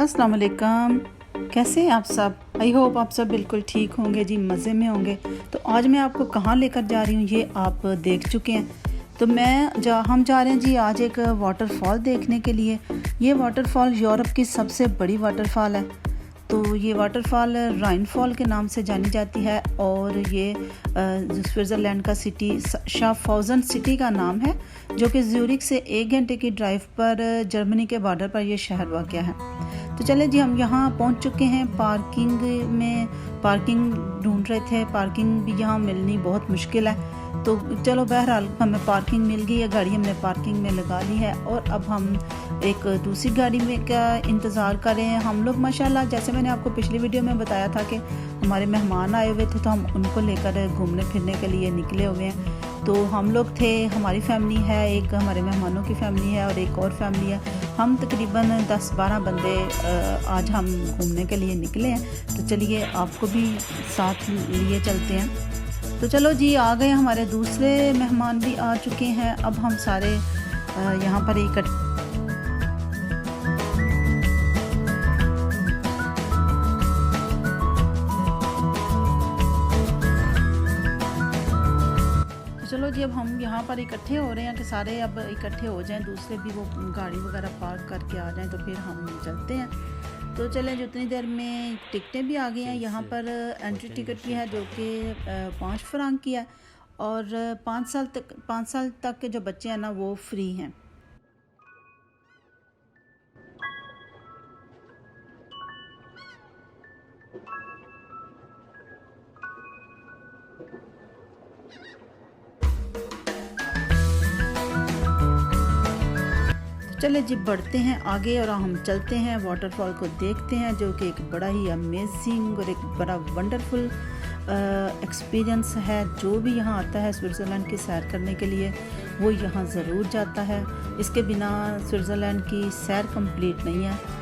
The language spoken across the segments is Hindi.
अस्सलाम वालेकुम। कैसे हैं आप सब? आई होप आप सब बिल्कुल ठीक होंगे जी, मज़े में होंगे। तो आज मैं आपको कहाँ लेकर जा रही हूँ ये आप देख चुके हैं। तो हम जा रहे हैं जी आज एक वाटरफॉल देखने के लिए। ये वाटरफॉल यूरोप की सबसे बड़ी वाटरफॉल है। तो ये वाटरफॉल राइन फॉल के नाम से जानी जाती है और ये स्विट्ज़रलैंड का सिटी शाफहाउज़न सिटी का नाम है, जो कि ज़्यूरिख से 1 घंटे की ड्राइव पर जर्मनी के बॉर्डर पर ये शहर वाक़या है। तो चले जी, हम यहाँ पहुँच चुके हैं। पार्किंग ढूंढ रहे थे, पार्किंग भी यहाँ मिलनी बहुत मुश्किल है। तो चलो बहरहाल हमें पार्किंग मिल गई है, गाड़ी हमने पार्किंग में लगा ली है और अब हम एक दूसरी गाड़ी में का इंतज़ार कर रहे हैं। हम लोग माशाल्लाह, जैसे मैंने आपको पिछली वीडियो में बताया था कि हमारे मेहमान आए हुए थे, तो हम उनको लेकर घूमने फिरने के लिए निकले हुए हैं। तो हम लोग थे, हमारी फैमिली है, एक हमारे मेहमानों की फैमिली है और एक और फैमिली है। हम तकरीबन 10-12 बंदे आज हम घूमने के लिए निकले हैं। तो चलिए आपको भी साथ लिए चलते हैं। तो चलो जी, आ गए, हमारे दूसरे मेहमान भी आ चुके हैं। अब हम सारे यहाँ पर इकट्ठे चलो जी, अब हम यहाँ पर इकट्ठे हो रहे हैं कि सारे अब इकट्ठे हो जाएं, दूसरे भी वो गाड़ी वगैरह पार्क करके आ जाएं, तो फिर हम चलते हैं। तो चलें, जितनी देर में टिकटें भी आ गई हैं। यहाँ पर एंट्री टिकट भी है जो कि 5 फ्रांक की है और 5 साल तक के जो बच्चे हैं ना, वो फ्री हैं। चले जी, बढ़ते हैं आगे और हम चलते हैं, वाटरफॉल को देखते हैं, जो कि एक बड़ा ही अमेजिंग और एक बड़ा वंडरफुल एक्सपीरियंस है। जो भी यहाँ आता है स्विट्ज़रलैंड की सैर करने के लिए, वो यहाँ ज़रूर जाता है। इसके बिना स्विट्ज़रलैंड की सैर कंप्लीट नहीं है।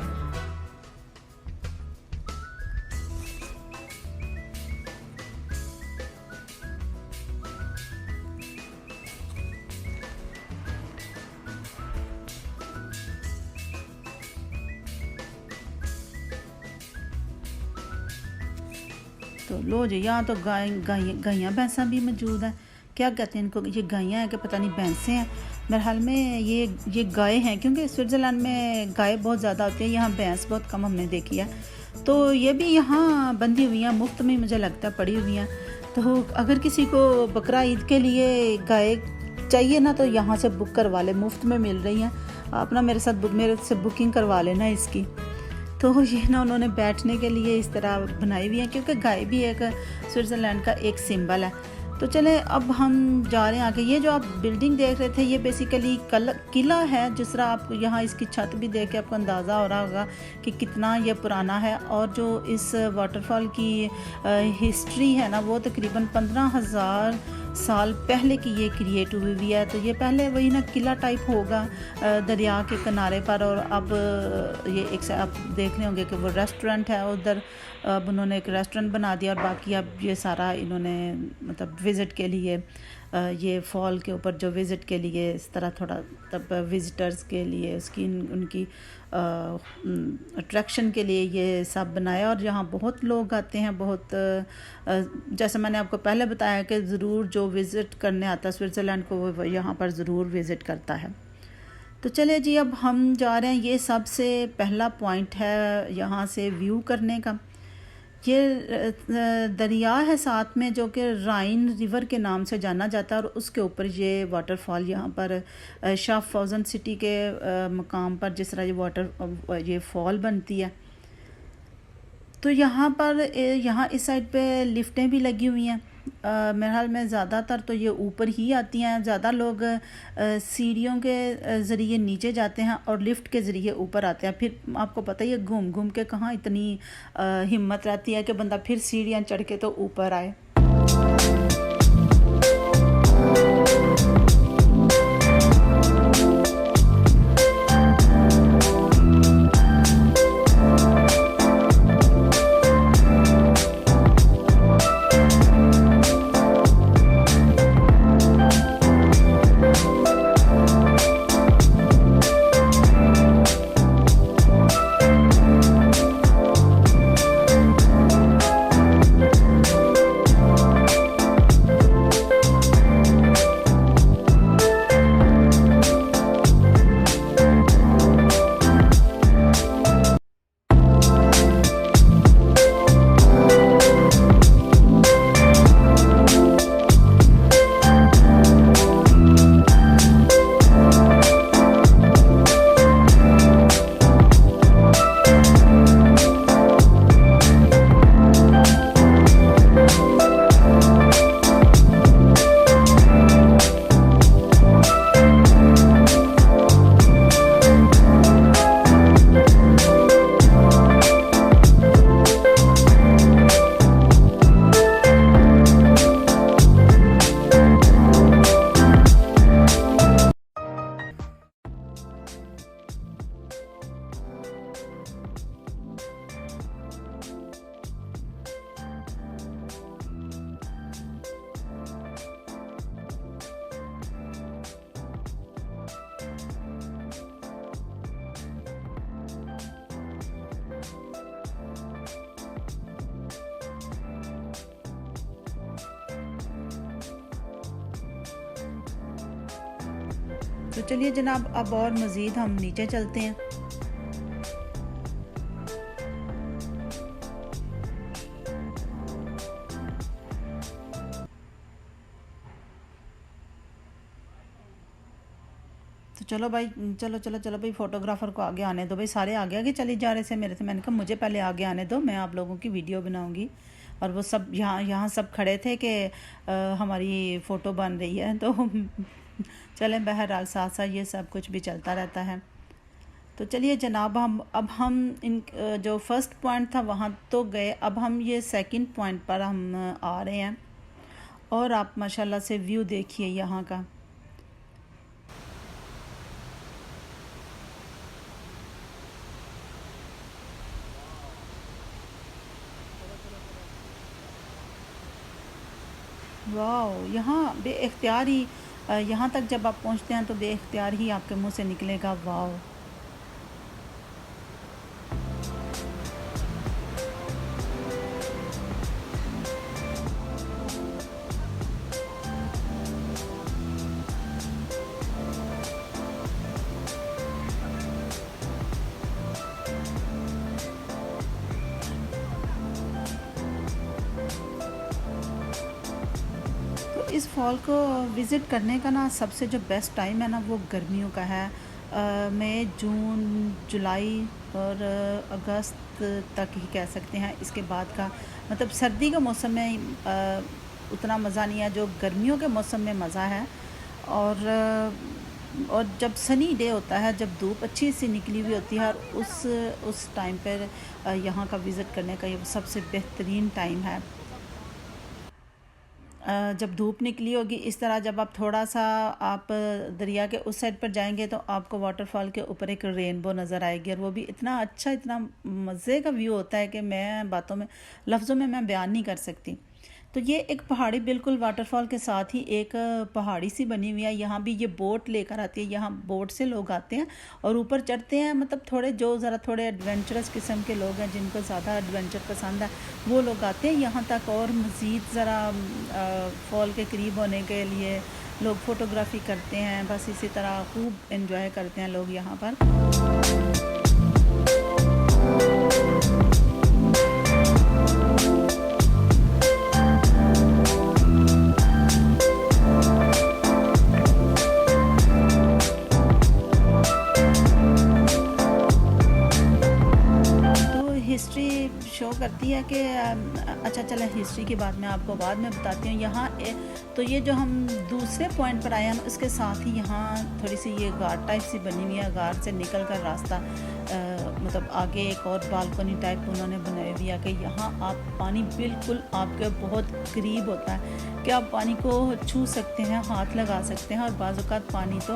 तो लो जी, यहाँ तो गायें भैंसा भी मौजूद हैं। क्या कहते हैं इनको, ये गायें हैं कि पता नहीं भैंसें हैं। मेरे ख्याल में ये गाय हैं, क्योंकि स्विट्ज़रलैंड में गाय बहुत ज़्यादा होती है, यहाँ भैंस बहुत कम हमने देखी है। तो ये भी यहाँ बंधी हुई हैं, मुफ्त में मुझे लगता है पड़ी हुई हैं। तो अगर किसी को बकरा ईद के लिए गाय चाहिए ना, तो यहाँ से बुक करवा ले, मुफ्त में मिल रही हैं। अपना मेरे से बुकिंग करवा लेना इसकी। तो ये ना उन्होंने बैठने के लिए इस तरह बनाई हुई है, क्योंकि गाय भी एक स्विट्ज़रलैंड का एक सिंबल है। तो चले, अब हम जा रहे हैं आगे। ये जो आप बिल्डिंग देख रहे थे, ये बेसिकली किला है। जिस तरह आप यहाँ इसकी छत भी देख के आपको अंदाज़ा हो रहा होगा कि कितना ये पुराना है। और जो इस वाटरफॉल की हिस्ट्री है ना, वो तकरीबन 15,000 साल पहले की ये क्रिएट हुई हुई है। तो ये पहले वही ना किला टाइप होगा दरिया के किनारे पर। और अब ये एक से आप देख रहे होंगे कि वो रेस्टोरेंट है उधर। अब उन्होंने एक रेस्टोरेंट बना दिया और बाकी अब ये सारा इन्होंने मतलब विज़िट के लिए ये फॉल के ऊपर जो विज़िट के लिए इस तरह थोड़ा तब विज़िटर्स के लिए उसकी उनकी अट्रैक्शन के लिए ये सब बनाया। और यहाँ बहुत लोग आते हैं, बहुत जैसे मैंने आपको पहले बताया कि ज़रूर जो विज़िट करने आता है स्विट्ज़रलैंड को, वो यहाँ पर ज़रूर विज़िट करता है। तो चले जी, अब हम जा रहे हैं। ये सबसे पहला पॉइंट है यहाँ से व्यू करने का। ये दरिया है साथ में, जो कि राइन रिवर के नाम से जाना जाता है। और उसके ऊपर ये वाटरफॉल यहाँ पर शाफहाउज़न सिटी के मकाम पर जिस तरह ये फॉल बनती है। तो यहाँ इस साइड पे लिफ्टें भी लगी हुई हैं। मेरे ख्याल में ज़्यादातर तो ये ऊपर ही आती हैं। ज़्यादा लोग सीढ़ियों के ज़रिए नीचे जाते हैं और लिफ्ट के ज़रिए ऊपर आते हैं। फिर आपको पता ही है, घूम घूम के कहाँ इतनी हिम्मत रहती है कि बंदा फिर सीढ़ियाँ चढ़ के तो ऊपर आए। तो चलिए जनाब, अब और मज़ीद हम नीचे चलते हैं। तो चलो भाई, चलो चलो चलो भाई, फ़ोटोग्राफ़र को आगे आने दो भाई। सारे आगे आगे चले जा रहे थे मेरे से, मैंने कहा मुझे पहले आगे आने दो, मैं आप लोगों की वीडियो बनाऊंगी। और वो सब यहाँ यहाँ सब खड़े थे कि हमारी फ़ोटो बन रही है। तो चलें, बहरहाल साथ साथ ये सब कुछ भी चलता रहता है। तो चलिए जनाब, हम इन जो फर्स्ट पॉइंट था वहाँ तो गए, अब हम ये सेकंड पॉइंट पर हम आ रहे हैं। और आप माशाल्लाह से व्यू देखिए यहाँ का। वाह, यहाँ बेइख्तियार ही यहाँ तक जब आप पहुँचते हैं तो बेइख्तियार ही आपके मुंह से निकलेगा वाह। तो इस फॉल को विज़िट करने का ना सबसे जो बेस्ट टाइम है ना वो गर्मियों का है। मई, जून, जुलाई और अगस्त तक ही कह सकते हैं। इसके बाद का मतलब सर्दी के मौसम में उतना मज़ा नहीं है जो गर्मियों के मौसम में मज़ा है। और जब सनी डे होता है, जब धूप अच्छी सी निकली हुई होती है, और उस टाइम पर यहाँ का विज़िट करने का ये सबसे बेहतरीन टाइम है। जब धूप निकली होगी इस तरह, जब आप थोड़ा सा आप दरिया के उस साइड पर जाएंगे तो आपको वाटरफॉल के ऊपर एक रेनबो नज़र आएगी। और वो भी इतना अच्छा, इतना मज़े का व्यू होता है कि मैं बातों में, लफ्ज़ों में मैं बयान नहीं कर सकती। तो ये एक पहाड़ी, बिल्कुल वाटरफॉल के साथ ही एक पहाड़ी सी बनी हुई है। यहाँ भी ये बोट लेकर आती है, यहाँ बोट से लोग आते हैं और ऊपर चढ़ते हैं। मतलब थोड़े जो ज़रा थोड़े एडवेंचरस किस्म के लोग हैं, जिनको ज़्यादा एडवेंचर पसंद है, वो लोग आते हैं यहाँ तक। और मज़ीद ज़रा फॉल के करीब होने के लिए लोग फ़ोटोग्राफ़ी करते हैं। बस इसी तरह खूब एंजॉय करते हैं लोग यहाँ पर। हिस्ट्री शो करती है कि अच्छा चला, हिस्ट्री की बात मैं आपको बाद में बताती हूँ। यहाँ तो ये जो हम दूसरे पॉइंट पर आए हैं उसके साथ ही यहाँ थोड़ी सी ये गार टाइप सी बनी हुई है। गार से निकल कर रास्ता मतलब आगे एक और बालकनी टाइप उन्होंने बनाई हुई है कि यहाँ आप पानी बिल्कुल आपके बहुत करीब होता है कि आप पानी को छू सकते हैं, हाथ लगा सकते हैं। और बाज़ औक़ात पानी तो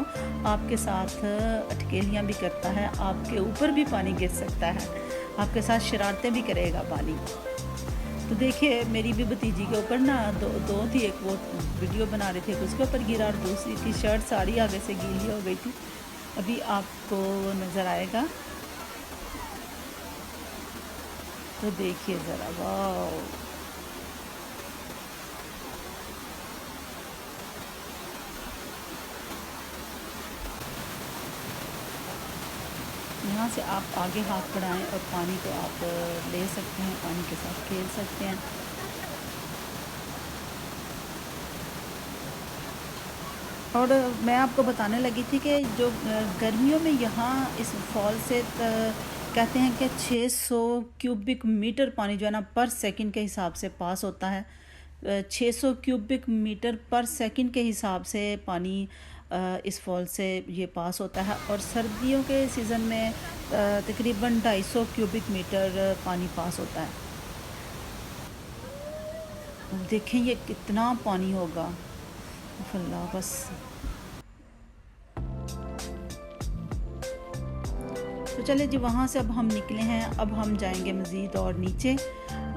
आपके साथ अटकेलियाँ भी करता है, आपके ऊपर भी पानी गिर सकता है, आपके साथ शरारतें भी करेगा पानी। तो देखिए मेरी भी भतीजी के ऊपर ना दो थी, एक वो वीडियो बना रहे थे तो उसके ऊपर गिरा, और दूसरी की शर्ट सारी आगे से गीली हो गई थी। अभी आपको नज़र आएगा तो देखिए ज़रा, वाह। यहाँ से आप आगे हाथ बढ़ाएं और पानी को आप ले सकते हैं, पानी के साथ खेल सकते हैं। और मैं आपको बताने लगी थी कि जो गर्मियों में यहाँ इस फॉल से कहते हैं कि 600 क्यूबिक मीटर पानी जो है ना पर सेकंड के हिसाब से पास होता है। 600 क्यूबिक मीटर पर सेकंड के हिसाब से पानी इस फॉल से ये पास होता है। और सर्दियों के सीज़न में तकरीबन 250 क्यूबिक मीटर पानी पास होता है। देखें ये कितना पानी होगा, अल्लाह। बस तो चले जी, वहाँ से अब हम निकले हैं। अब हम जाएंगे मज़ीद और नीचे,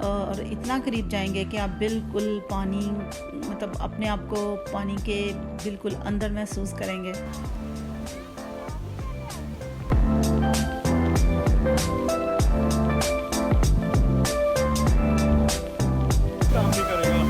और इतना करीब जाएंगे कि आप बिल्कुल पानी, मतलब अपने आप को पानी के बिल्कुल अंदर महसूस करेंगे। काम भी करेगा।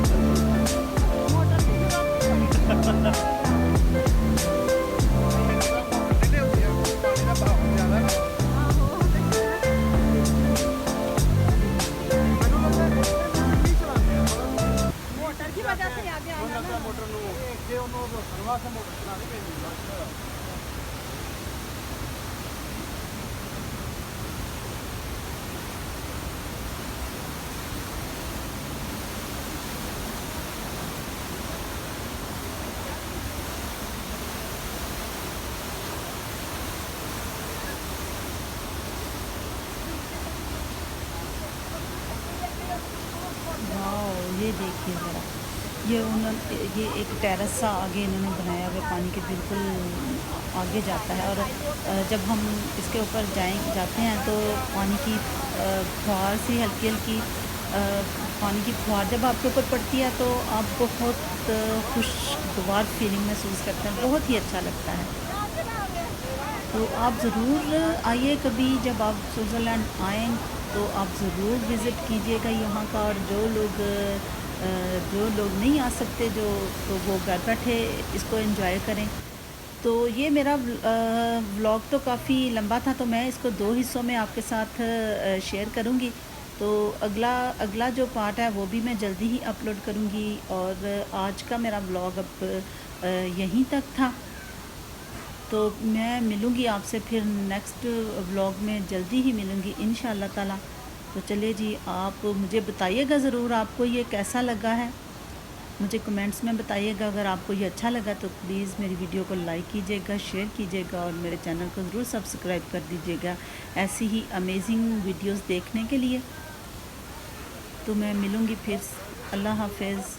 ये देखिए ज़रा, ये एक टेरेस सा आगे इन्होंने बनाया हुआ है, पानी के बिल्कुल आगे जाता है। और जब हम इसके ऊपर जाते हैं तो पानी की फुहार सी हल्की हल्की पानी की फुहार जब आपके ऊपर पड़ती है तो आप बहुत खुशगवार फीलिंग महसूस करते हैं, बहुत ही अच्छा लगता है। तो आप ज़रूर आइए कभी, जब आप स्विट्ज़रलैंड आएँ तो आप ज़रूर विज़िट कीजिएगा यहाँ का। और जो लोग नहीं आ सकते, जो तो वो घर बैठे इसको एंजॉय करें। तो ये मेरा व्लॉग तो काफ़ी लंबा था, तो मैं इसको 2 हिस्सों में आपके साथ शेयर करूँगी। तो अगला अगला जो पार्ट है वो भी मैं जल्दी ही अपलोड करूँगी। और आज का मेरा व्लॉग अब यहीं तक था। तो मैं मिलूँगी आपसे फिर नेक्स्ट व्लॉग में, जल्दी ही मिलूँगी इंशाअल्लाह ताला। तो चलिए जी, आप मुझे बताइएगा ज़रूर आपको ये कैसा लगा है, मुझे कमेंट्स में बताइएगा। अगर आपको ये अच्छा लगा तो प्लीज़ मेरी वीडियो को लाइक कीजिएगा, शेयर कीजिएगा और मेरे चैनल को ज़रूर सब्सक्राइब कर दीजिएगा ऐसी ही अमेजिंग वीडियोस देखने के लिए। तो मैं मिलूँगी फिर। अल्लाह हाफ़िज़।